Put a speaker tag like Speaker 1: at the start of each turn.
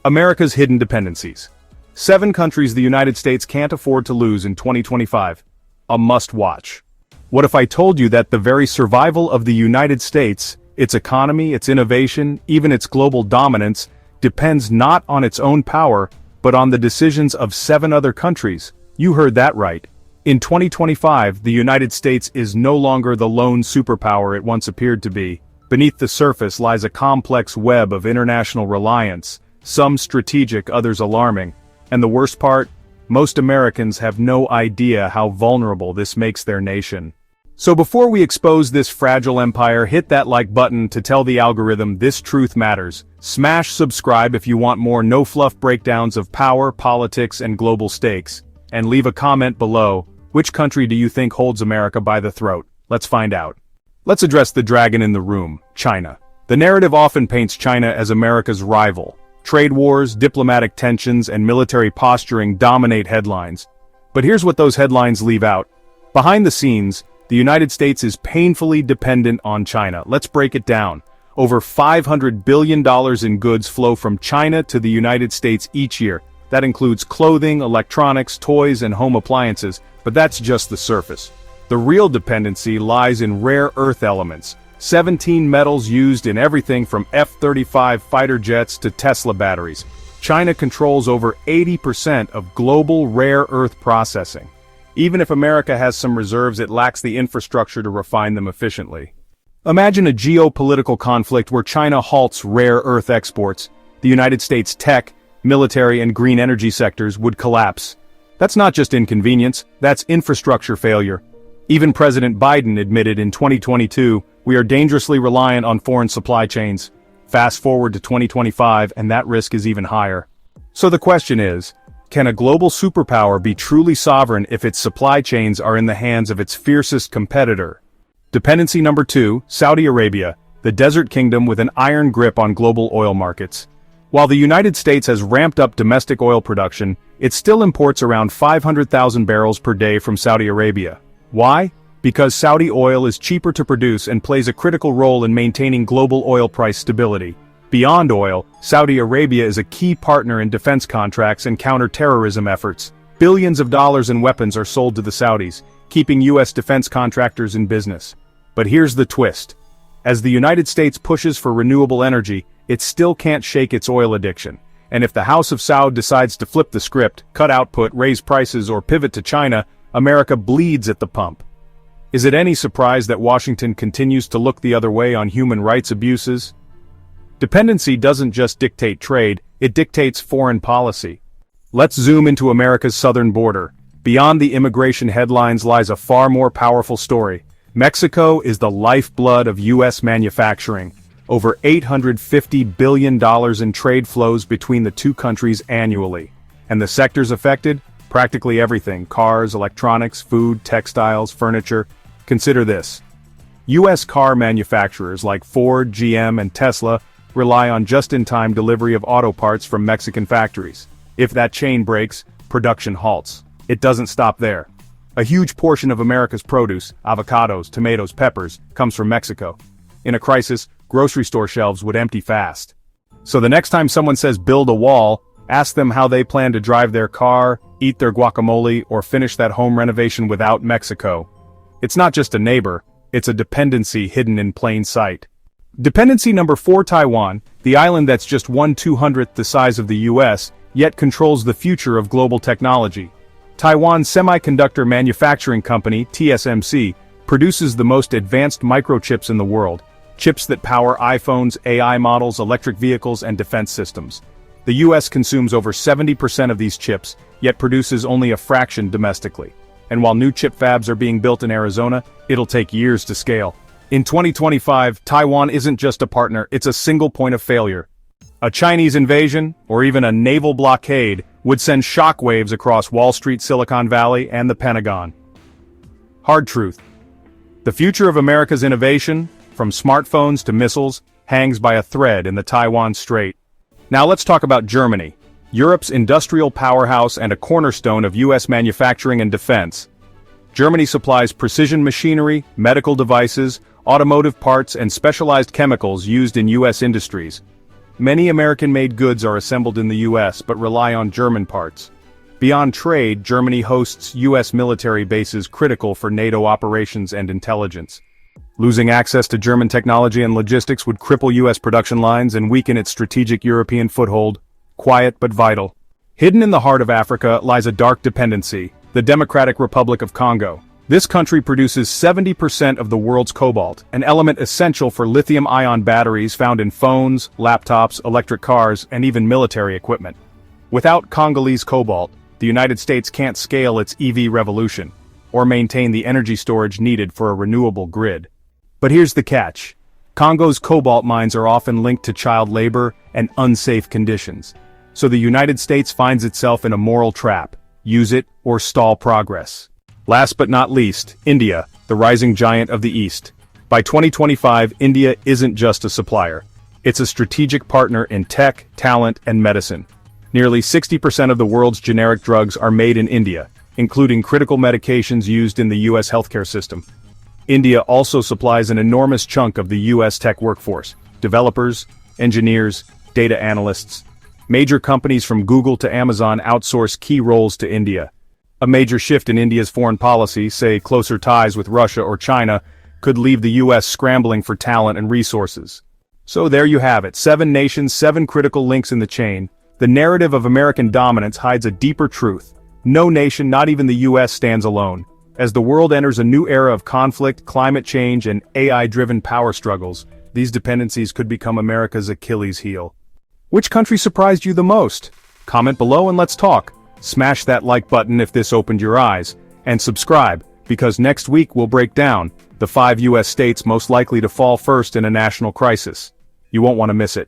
Speaker 1: America's hidden dependencies. 7 countries the United States can't afford to lose in 2025. A must-watch. What if I told you that the very survival of the United States, its economy, its innovation, even its global dominance, depends not on its own power, but on the decisions of 7 other countries? You heard that right. In 2025, the United States is no longer the lone superpower it once appeared to be. Beneath the surface lies a complex web of international reliance, some strategic, others alarming. And the worst part? Most Americans have no idea how vulnerable this makes their nation. So before we expose this fragile empire, hit that like button to tell the algorithm this truth matters. Smash subscribe if you want more no-fluff breakdowns of power, politics, and global stakes. And leave a comment below. Which country do you think holds America by the throat? Let's find out. Let's address the dragon in the room, China. The narrative often paints China as America's rival. Trade wars, diplomatic tensions, and military posturing dominate headlines. But here's what those headlines leave out. Behind the scenes, the United States is painfully dependent on China. Let's break it down. Over $500 billion in goods flow from China to the United States each year. That includes clothing, electronics, toys, and home appliances, but that's just the surface. The real dependency lies in rare earth elements. 17 metals used in everything from F-35 fighter jets to Tesla batteries. China controls over 80% of global rare earth processing. Even if America has some reserves, it lacks the infrastructure to refine them efficiently. Imagine a geopolitical conflict where China halts rare earth exports. The United States' tech, military, and green energy sectors would collapse. That's not just inconvenience, that's infrastructure failure. Even President Biden admitted in 2022, we are dangerously reliant on foreign supply chains. Fast forward to 2025 and that risk is even higher. So the question is, can a global superpower be truly sovereign if its supply chains are in the hands of its fiercest competitor? Dependency number 2, Saudi Arabia, the desert kingdom with an iron grip on global oil markets. While the United States has ramped up domestic oil production, it still imports around 500,000 barrels per day from Saudi Arabia. Why? Because Saudi oil is cheaper to produce and plays a critical role in maintaining global oil price stability. Beyond oil, Saudi Arabia is a key partner in defense contracts and counter-terrorism efforts. Billions of dollars in weapons are sold to the Saudis, keeping U.S. defense contractors in business. But here's the twist. As the United States pushes for renewable energy, it still can't shake its oil addiction. And if the House of Saud decides to flip the script, cut output, raise prices, or pivot to China, America bleeds at the pump. Is it any surprise that Washington continues to look the other way on human rights abuses? Dependency doesn't just dictate trade, it dictates foreign policy. Let's zoom into America's southern border. Beyond the immigration headlines lies a far more powerful story. Mexico is the lifeblood of U.S. manufacturing. Over $850 billion in trade flows between the two countries annually. And the sectors affected? Practically everything: cars, electronics, food, textiles, furniture. Consider this. U.S. car manufacturers like Ford, GM, and Tesla rely on just-in-time delivery of auto parts from Mexican factories. If that chain breaks, production halts. It doesn't stop there. A huge portion of America's produce, avocados, tomatoes, peppers, comes from Mexico. In a crisis, grocery store shelves would empty fast. So the next time someone says build a wall, ask them how they plan to drive their car, eat their guacamole, or finish that home renovation without Mexico. It's not just a neighbor, it's a dependency hidden in plain sight. Dependency number 4, Taiwan, the island that's just 1/200th the size of the US, yet controls the future of global technology. Taiwan's semiconductor manufacturing company, TSMC, produces the most advanced microchips in the world, chips that power iPhones, AI models, electric vehicles, and defense systems. The US consumes over 70% of these chips, yet produces only a fraction domestically. And while new chip fabs are being built in Arizona, it'll take years to scale. In 2025, Taiwan isn't just a partner, it's a single point of failure. A Chinese invasion, or even a naval blockade, would send shockwaves across Wall Street, Silicon Valley, and the Pentagon. Hard truth. The future of America's innovation, from smartphones to missiles, hangs by a thread in the Taiwan Strait. Now let's talk about Germany, Europe's industrial powerhouse and a cornerstone of U.S. manufacturing and defense. Germany supplies precision machinery, medical devices, automotive parts, and specialized chemicals used in U.S. industries. Many American-made goods are assembled in the US but rely on German parts. Beyond trade, Germany hosts US military bases critical for NATO operations and intelligence. Losing access to German technology and logistics would cripple US production lines and weaken its strategic European foothold. Quiet but vital. Hidden in the heart of Africa lies a dark dependency, the Democratic Republic of Congo. This country produces 70% of the world's cobalt, an element essential for lithium-ion batteries found in phones, laptops, electric cars, and even military equipment. Without Congolese cobalt, the United States can't scale its EV revolution, or maintain the energy storage needed for a renewable grid. But here's the catch. Congo's cobalt mines are often linked to child labor and unsafe conditions. So the United States finds itself in a moral trap: use it or stall progress. Last but not least, India, the rising giant of the East. By 2025, India isn't just a supplier. It's a strategic partner in tech, talent, and medicine. Nearly 60% of the world's generic drugs are made in India, including critical medications used in the US healthcare system. India also supplies an enormous chunk of the US tech workforce: developers, engineers, data analysts. Major companies from Google to Amazon outsource key roles to India. A major shift in India's foreign policy, say closer ties with Russia or China, could leave the US scrambling for talent and resources. So there you have it, 7 nations, 7 critical links in the chain. The narrative of American dominance hides a deeper truth. No nation, not even the US, stands alone. As the world enters a new era of conflict, climate change, and AI-driven power struggles, these dependencies could become America's Achilles heel. Which country surprised you the most? Comment below and let's talk. Smash that like button if this opened your eyes, and subscribe, because next week we'll break down the 5 US states most likely to fall first in a national crisis. You won't want to miss it.